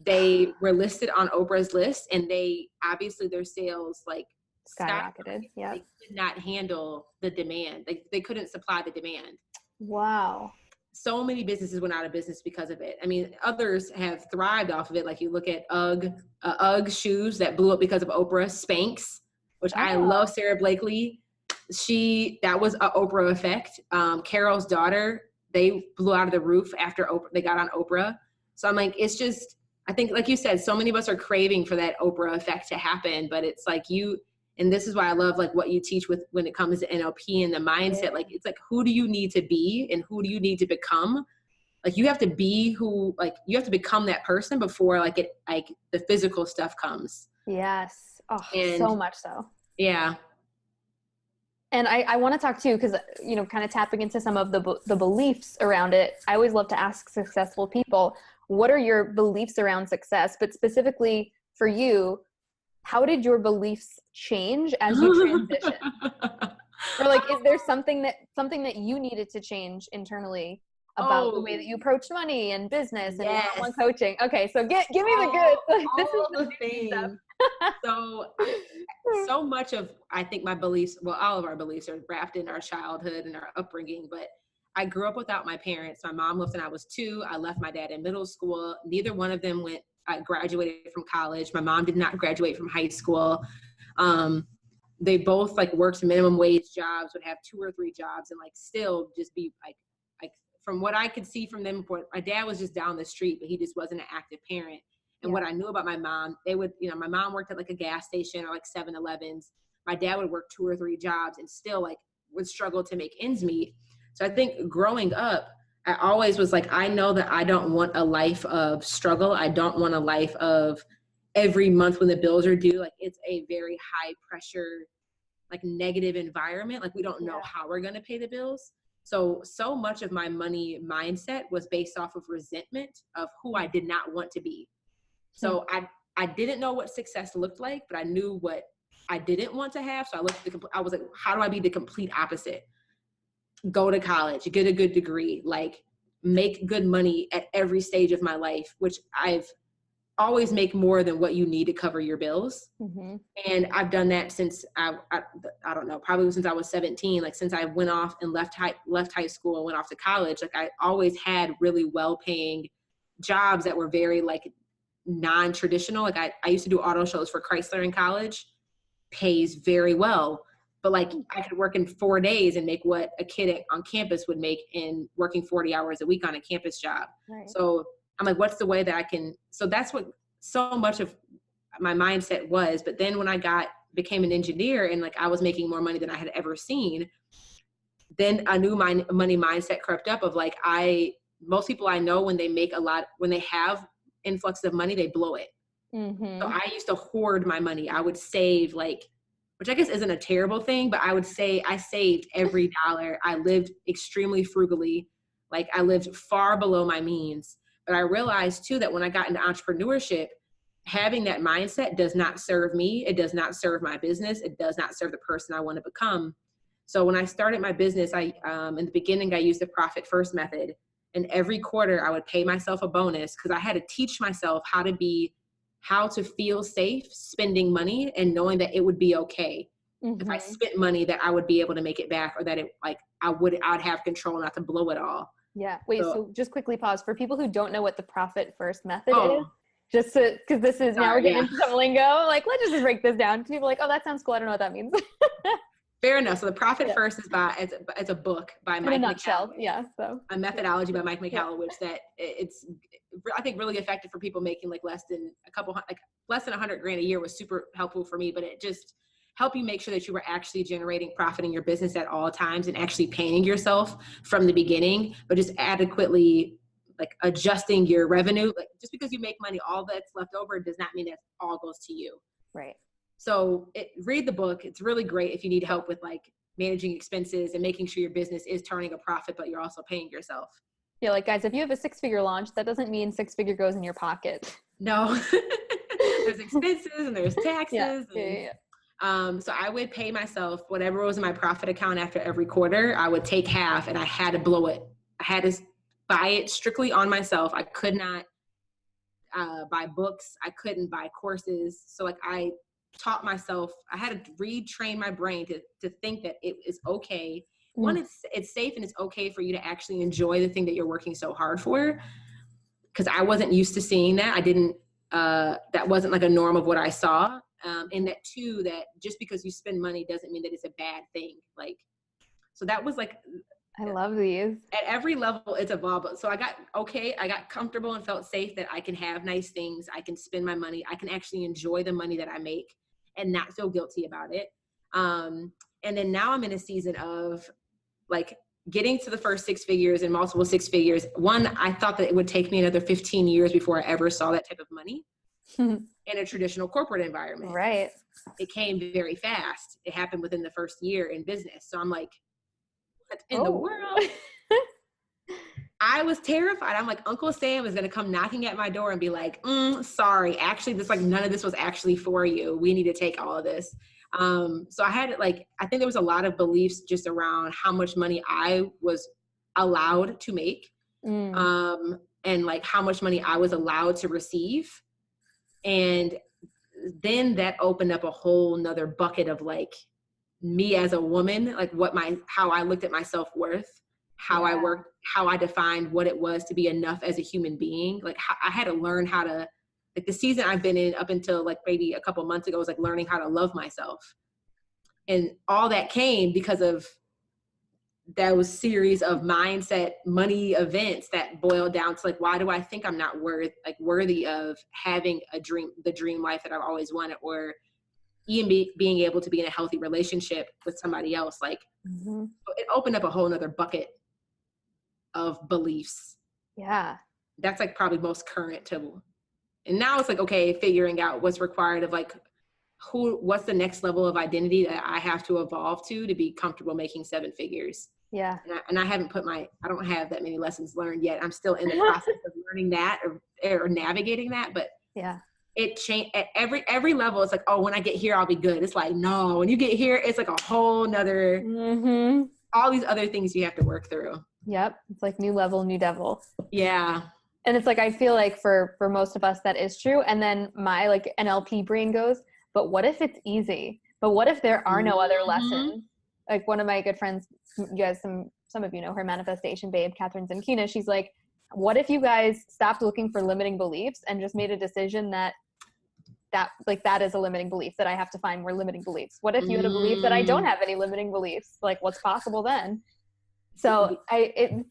they were listed on Oprah's list, and they obviously their sales like skyrocketed. Yeah. They could not handle the demand. They couldn't supply the demand. Wow. So many businesses went out of business because of it. I mean, others have thrived off of it. Like you look at UGG shoes that blew up because of Oprah, Spanx, which I love. Sarah Blakely. That was an Oprah effect. Carol's daughter, they blew out of the roof after they got on Oprah. So I'm like, it's just, I think, like you said, so many of us are craving for that Oprah effect to happen, but it's like and this is why I love like what you teach when it comes to NLP and the mindset. Yeah. Like, it's like, who do you need to be and who do you need to become? Like you have to be you have to become that person before the physical stuff comes. Yes. Oh, so much so. Yeah. And I want to talk too, because, kind of tapping into some of the beliefs around it. I always love to ask successful people, what are your beliefs around success? But specifically for you, how did your beliefs change as you transitioned? Or like, is there something that you needed to change internally about the way that you approach money and business and one-on-one coaching? Okay, so give me the goods. Like, this is the thing. So much of, I think, my beliefs, well, all of our beliefs are wrapped in our childhood and our upbringing, but I grew up without my parents. My mom left when I was 2. I left my dad in middle school. Neither one of them graduated from college. My mom did not graduate from high school. They both worked minimum wage jobs, would have 2 or 3 jobs, and still just be like from what I could see from them, my dad was just down the street, but he just wasn't an active parent. And what I knew about my mom, they would, my mom worked at a gas station or 7-Elevens. My dad would work 2 or 3 jobs and still would struggle to make ends meet. So I think growing up, I always was I know that I don't want a life of struggle. I don't want a life of every month when the bills are due. It's a very high pressure, negative environment. We don't know how we're going to pay the bills. So much of my money mindset was based off of resentment of who I did not want to be. So I didn't know what success looked like, but I knew what I didn't want to have. So I was like, how do I be the complete opposite? Go to college, get a good degree, make good money at every stage of my life, which I've always make more than what you need to cover your bills. Mm-hmm. And I've done that since I don't know, probably since I was 17, since I went off and left high school and went off to college. I always had really well-paying jobs that were very non-traditional. I used to do auto shows for Chrysler in college, pays very well. But I could work in 4 days and make what a kid on campus would make in working 40 hours a week on a campus job. Right. So I'm like, what's the way that I can, so that's what so much of my mindset was. But then when I became an engineer and I was making more money than I had ever seen, then a new money mindset crept up of most people I know, when they make when they have influx of money, they blow it. Mm-hmm. So I used to hoard my money. I would save which I guess isn't a terrible thing, but I would say I saved every dollar. I lived extremely frugally. I lived far below my means. But I realized too that when I got into entrepreneurship, having that mindset does not serve me. It does not serve my business. It does not serve the person I want to become. So when I started my business, in the beginning, I used the profit first method. And every quarter I would pay myself a bonus because I had to teach myself how to feel safe spending money and knowing that it would be okay. Mm-hmm. If I spent money, that I would be able to make it back, or that I'd have control not to blow it all. Yeah. Wait, so just quickly pause for people who don't know what the profit first method is. Just because this is, now we're getting into some lingo. Like, let's just break this down. People are like, oh, that sounds cool. I don't know what that means. Fair enough. So the Profit First is it's a book by Mike McCallowich. Yeah. So a methodology by Mike McCallowich that it's, I think, really effective for people making like less than $100,000 a year was super helpful for me, but it just helped you make sure that you were actually generating profit in your business at all times and actually paying yourself from the beginning, but just adequately like adjusting your revenue. Like, just because you make money, all that's left over does not mean that all goes to you. Right. So read the book. It's really great if you need help with like managing expenses and making sure your business is turning a profit, but you're also paying yourself. Yeah, like guys, if you have a 6-figure launch, that doesn't mean 6-figure goes in your pocket. No. There's expenses and there's taxes. So I would pay myself whatever was in my profit account after every quarter. I would take half and I had to blow it. I had to buy it strictly on myself. I could not buy books. I couldn't buy courses. So like I taught myself, I had to retrain my brain to think that it is okay. One, it's safe and it's okay for you to actually enjoy the thing that you're working so hard for. Because I wasn't used to seeing that. I didn't, that wasn't like a norm of what I saw. And that too, that just because you spend money doesn't mean that it's a bad thing. Like, so that was like, I love these. At every level, it's evolved. So I got comfortable and felt safe that I can have nice things. I can spend my money. I can actually enjoy the money that I make and not feel guilty about it. And then now I'm in a season of like getting to the first 6 figures and multiple 6 figures. One, I thought that it would take me another 15 years before I ever saw that type of money in a traditional corporate environment. Right. It came very fast. It happened within the first year in business. So I'm like, what in the world? I was terrified. I'm like, Uncle Sam is going to come knocking at my door and be like, sorry, actually, none of this was actually for you. We need to take all of this. So I had I think there was a lot of beliefs just around how much money I was allowed to make, and like how much money I was allowed to receive. And then that opened up a whole nother bucket of like me as a woman, like how I looked at my self-worth, how I worked, how I defined what it was to be enough as a human being. Like I had to learn how to, like the season I've been in up until like maybe a couple months ago was like learning how to love myself. And all that came because of those series of mindset money events that boiled down to like, why do I think I'm not worthy of having the dream life that I've always wanted, or even being able to be in a healthy relationship with somebody else. Like it opened up a whole nother bucket of beliefs. Yeah. That's like probably most current to, and now it's like, okay, figuring out what's required of like, what's the next level of identity that I have to evolve to be comfortable making 7 figures. Yeah. And I haven't I don't have that many lessons learned yet. I'm still in the process of learning that or navigating that, but yeah, it changed at every level. It's like, oh, when I get here, I'll be good. It's like, no, when you get here, it's like a whole nother, all these other things you have to work through. Yep. It's like new level, new devil. Yeah. And it's like, I feel like for most of us that is true. And then my like NLP brain goes, but what if it's easy? But what if there are no other lessons? Like one of my good friends, you guys, some of you know her, manifestation babe, Catherine Zimkina. She's like, what if you guys stopped looking for limiting beliefs and just made a decision that is a limiting belief, that I have to find more limiting beliefs? What if you had a belief that I don't have any limiting beliefs? Like, what's possible then? So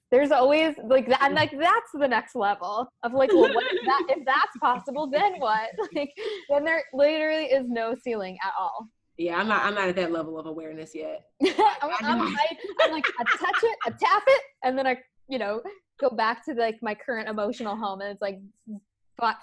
there's always like that. I'm like, that's the next level of like, well, what if that's possible, then what? Like, then there literally is no ceiling at all. Yeah, I'm not at that level of awareness yet. I'm like, I touch it, I tap it, and then I, go back to like my current emotional home, and it's like,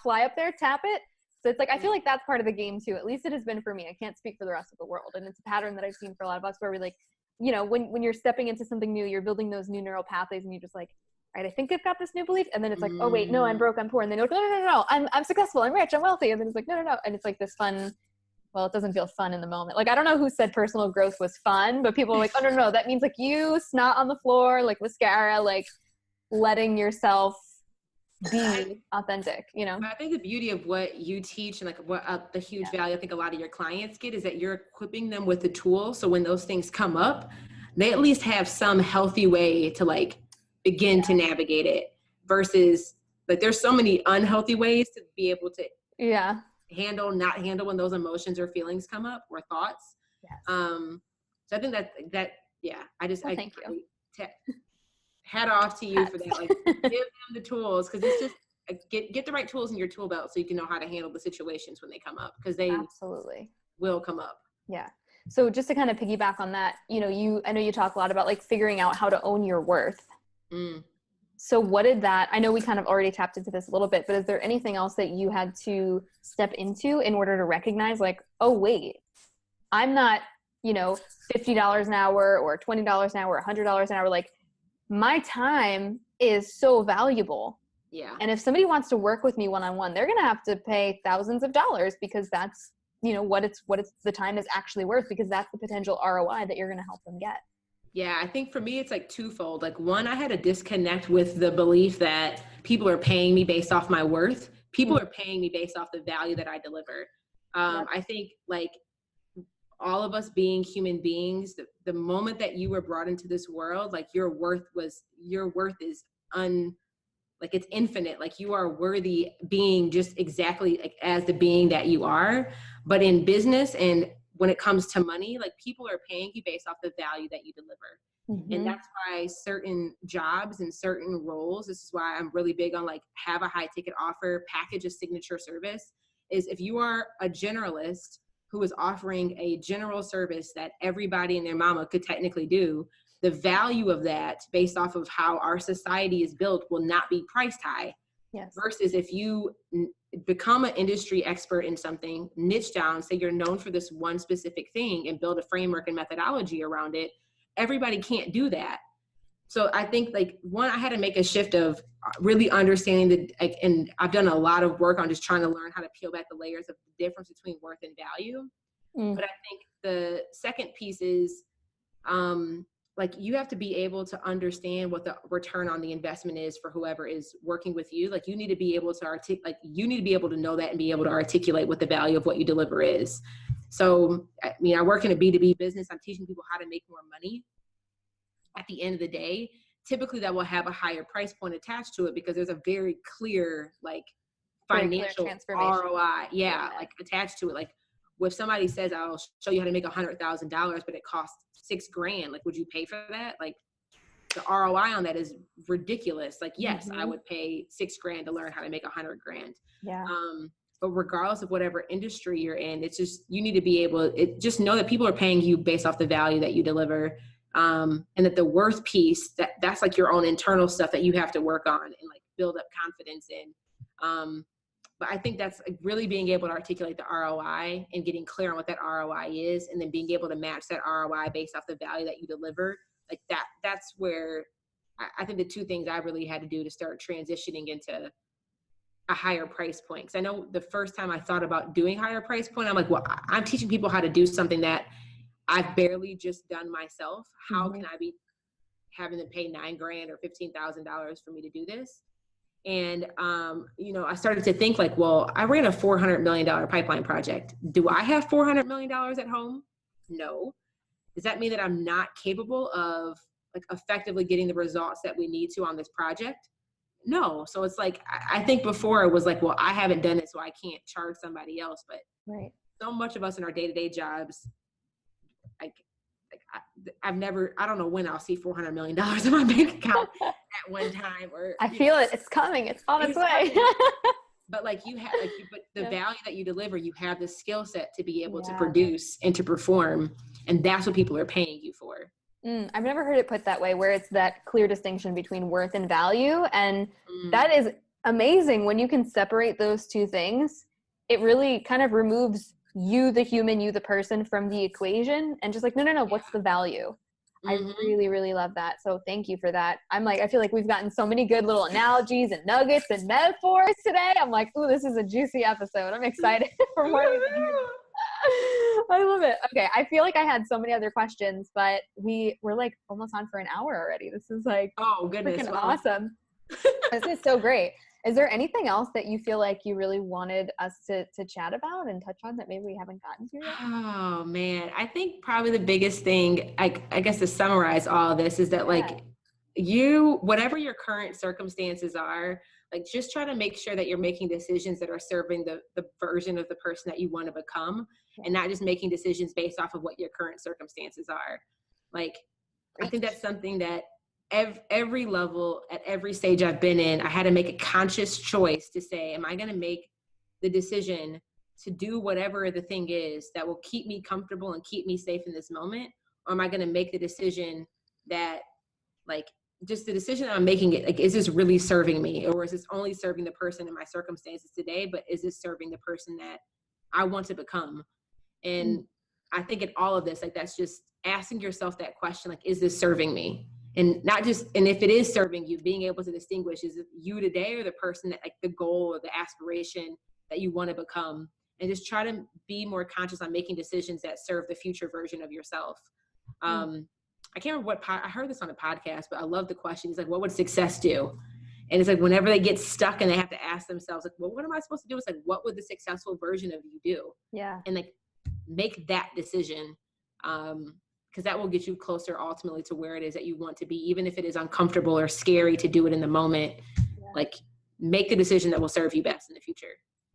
fly up there, tap it. So it's like, I feel like that's part of the game too. At least it has been for me. I can't speak for the rest of the world. And it's a pattern that I've seen for a lot of us where we like, when you're stepping into something new, you're building those new neural pathways, and you're just like, all right, I think I've got this new belief. And then it's like, oh wait, no, I'm broke, I'm poor. And then you're like, no, I'm successful, I'm rich, I'm wealthy. And then it's like, no. And it's like this fun, well, it doesn't feel fun in the moment. Like, I don't know who said personal growth was fun, but people are like, oh, no, that means like you snot on the floor, like mascara, like letting yourself be authentic, I think the beauty of what you teach and like what the huge value I think a lot of your clients get is that you're equipping them with the tools. So when those things come up, they at least have some healthy way to like begin to navigate it, versus like there's so many unhealthy ways to be able to not handle when those emotions or feelings come up or thoughts. Yes. So I think Thank you. Hat off to you for that. Like give them the tools, because it's just get the right tools in your tool belt so you can know how to handle the situations when they come up, because they absolutely will come up. Yeah. So just to kind of piggyback on that, I know you talk a lot about like figuring out how to own your worth. So what did that, I know we kind of already tapped into this a little bit, but is there anything else that you had to step into in order to recognize like, oh, wait, I'm not, $50 an hour or $20 an hour, $100 an hour. Like my time is so valuable. Yeah. And if somebody wants to work with me one-on-one, they're going to have to pay thousands of dollars, because that's, what it's the time is actually worth, because that's the potential ROI that you're going to help them get. Yeah, I think for me, it's like twofold. Like one, I had to disconnect with the belief that people are paying me based off my worth. People are paying me based off the value that I deliver. I think like all of us being human beings, the moment that you were brought into this world, like your worth is like it's infinite. Like you are worthy being just exactly like as the being that you are. But in business and when it comes to money, like people are paying you based off the value that you deliver. And that's why certain jobs and certain roles, this is why I'm really big on like have a high ticket offer, package a signature service, is if you are a generalist who is offering a general service that everybody and their mama could technically do, the value of that based off of how our society is built will not be priced high. Yes. Versus if you become an industry expert in something, niche down, say you're known for this one specific thing and build a framework and methodology around it, everybody can't do that. So I think like one, I had to make a shift of really understanding and I've done a lot of work on just trying to learn how to peel back the layers of the difference between worth and value. But I think the second piece is, like you have to be able to understand what the return on the investment is for whoever is working with you. Like you need to be able to you need to be able to know that and be able to articulate what the value of what you deliver is. So, I mean, I work in a B2B business. I'm teaching people how to make more money. At the end of the day, typically that will have a higher price point attached to it because there's a very clear, like financial ROI. Yeah, like attached to it. Like if somebody says, I'll show you how to make $100,000, but it costs $6,000, like, would you pay for that? Like the ROI on that is ridiculous. Like, yes, I would pay $6,000 to learn how to make $100,000. Yeah. But regardless of whatever industry you're in, it's just, you need to be able to just know that people are paying you based off the value that you deliver. And that the worth piece, that's like your own internal stuff that you have to work on and like build up confidence in. But I think that's like really being able to articulate the ROI and getting clear on what that ROI is, and then being able to match that ROI based off the value that you deliver. Like that's where I think the two things I really had to do to start transitioning into a higher price point. Because I know the first time I thought about doing higher price point, I'm like, well, I'm teaching people how to do something that I've barely just done myself. How can I be having to pay $9,000 or $15,000 for me to do this? And, I started to think like, well, I ran a $400 million pipeline project. Do I have $400 million at home? No. Does that mean that I'm not capable of like effectively getting the results that we need to on this project? No. So it's like, I think before it was like, well, I haven't done it, so I can't charge somebody else. But so much of us in our day-to-day jobs, I don't know when I'll see $400 million in my bank account at one time, or I feel it. It's coming. It's on its way. But like but the value that you deliver, you have the skill set to be able to produce and to perform. And that's what people are paying you for. I've never heard it put that way, where it's that clear distinction between worth and value. And that is amazing. When you can separate those two things, it really kind of removes you, the human, you, the person, from the equation, and just like, no, what's the value? I really, really love that. So thank you for that. I feel like we've gotten so many good little analogies and nuggets and metaphors today. I'm like, ooh, this is a juicy episode. I'm excited for more. I love it. Okay. I feel like I had so many other questions, but we're like almost on for an hour already. This is like, oh goodness, awesome. This is so great. Is there anything else that you feel like you really wanted us to chat about and touch on that maybe we haven't gotten to yet? Oh man, I think probably the biggest thing, I guess to summarize all of this, is that like whatever your current circumstances are, like just try to make sure that you're making decisions that are serving the version of the person that you want to become, and not just making decisions based off of what your current circumstances are. Like, I think that's something that every level, at every stage I've been in, I had to make a conscious choice to say, am I going to make the decision to do whatever the thing is that will keep me comfortable and keep me safe in this moment? Or am I going to make the decision that, like, just the decision I'm making, it, like, is this really serving me, or is this only serving the person in my circumstances today, but is this serving the person that I want to become? And I think in all of this, like, that's just asking yourself that question, like, is this serving me? And not just, and if it is serving you, being able to distinguish, is it you today or the person that, like, the goal or the aspiration that you want to become? And just try to be more conscious on making decisions that serve the future version of yourself. I can't remember I heard this on a podcast, but I love the question. It's like, what would success do? And it's like, whenever they get stuck and they have to ask themselves, like, well, what am I supposed to do? It's like, what would the successful version of you do? Yeah. And, like, make that decision. Because that will get you closer ultimately to where it is that you want to be, even if it is uncomfortable or scary to do it in the moment. Yeah. Like, make the decision that will serve you best in the future.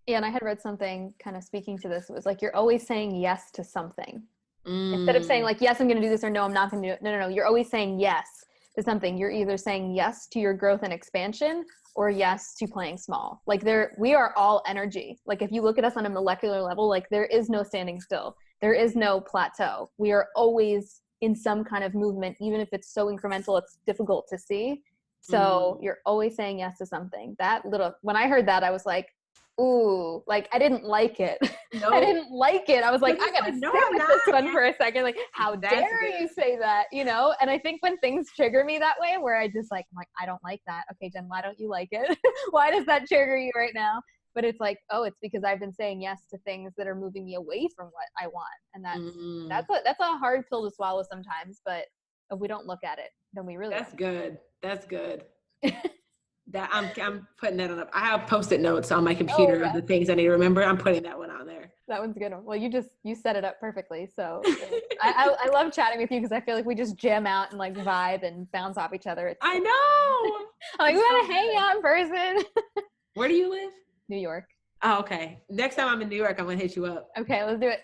Yeah, and I had read something kind of speaking to this. It was like, you're always saying yes to something. Instead of saying, like, yes, I'm going to do this, or no, I'm not going to do it. No. You're always saying yes to something. You're either saying yes to your growth and expansion, or yes to playing small. Like, we are all energy. Like, if you look at us on a molecular level, like, there is no standing still. There is no plateau. We are always in some kind of movement, even if it's so incremental, it's difficult to see. So you're always saying yes to something. When I heard that, I was like, ooh, like, I didn't like it. I didn't like it. I was like, I gotta sit with this one for a second. Like, how dare you say that, you know? And I think when things trigger me that way, where I just like, I'm like, I don't like that. Okay, Jen, why don't you like it? Why does that trigger you right now? But it's like, oh, it's because I've been saying yes to things that are moving me away from what I want. And that's a hard pill to swallow sometimes, but if we don't look at it, then we really That's good. That's good. That I'm putting that on. I have Post-it notes on my computer of the things I need to remember. I'm putting that one on there. That one's a good one. Well, you set it up perfectly. So I love chatting with you because I feel like we just jam out and, like, vibe and bounce off each other. I know. I'm like, we gotta hang out in person. Where do you live? New York. Oh, okay. Next time I'm in New York, I'm gonna hit you up. Okay, let's do it.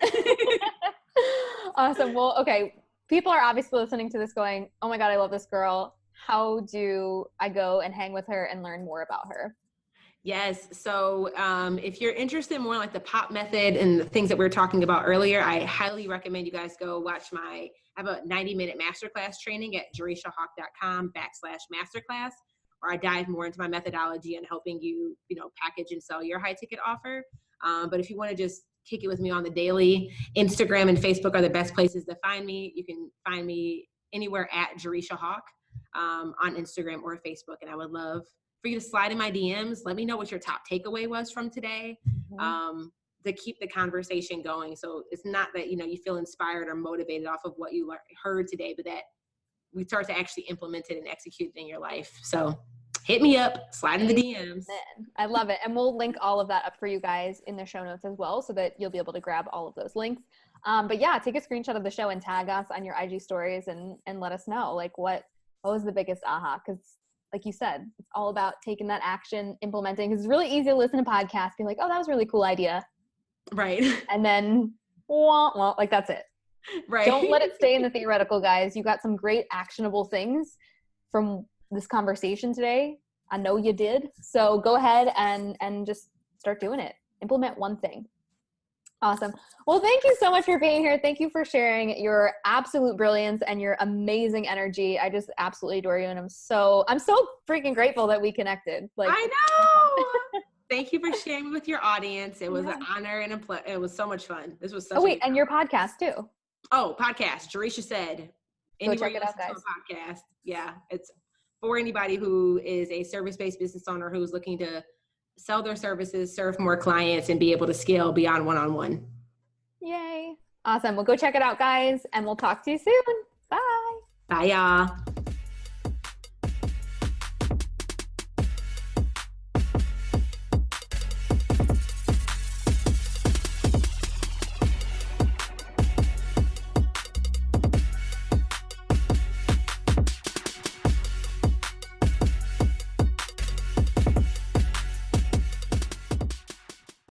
Awesome. Well, okay. People are obviously listening to this going, oh my God, I love this girl. How do I go and hang with her and learn more about her? Yes. So if you're interested more in, like, the POP method and the things that we were talking about earlier, I highly recommend you guys go watch I have a 90-minute masterclass training at jereshahawk.com/masterclass, where I dive more into my methodology and helping you, package and sell your high ticket offer. But if you want to just kick it with me on the daily, Instagram and Facebook are the best places to find me. You can find me anywhere at Jereshia Hawk. On Instagram or Facebook. And I would love for you to slide in my DMs. Let me know what your top takeaway was from today, to keep the conversation going. So it's not that, you feel inspired or motivated off of what you heard today, but that we start to actually implement it and execute it in your life. So hit me up, slide in the DMs. I love it. And we'll link all of that up for you guys in the show notes as well, so that you'll be able to grab all of those links. But yeah, take a screenshot of the show and tag us on your IG stories and let us know, like, what was the biggest aha? Because, like you said, it's all about taking that action, implementing. Because it's really easy to listen to podcasts, be like, oh, that was a really cool idea. Right. And then, like, that's it. Right. Don't let it stay in the theoretical, guys. You got some great actionable things from this conversation today. I know you did. So go ahead and just start doing it. Implement one thing. Awesome. Well, thank you so much for being here. Thank you for sharing your absolute brilliance and your amazing energy. I just absolutely adore you. And I'm so freaking grateful that we connected. Like, I know. Thank you for sharing with your audience. It was an honor and it was so much fun. This was such and your podcast too. Oh, podcast. Jereshia said. Go check it out, guys. Podcast. Yeah. It's for anybody who is a service-based business owner who's looking to sell their services, serve more clients, and be able to scale beyond one-on-one. Yay. Awesome. Well, go check it out, guys, and we'll talk to you soon. Bye. Bye, y'all.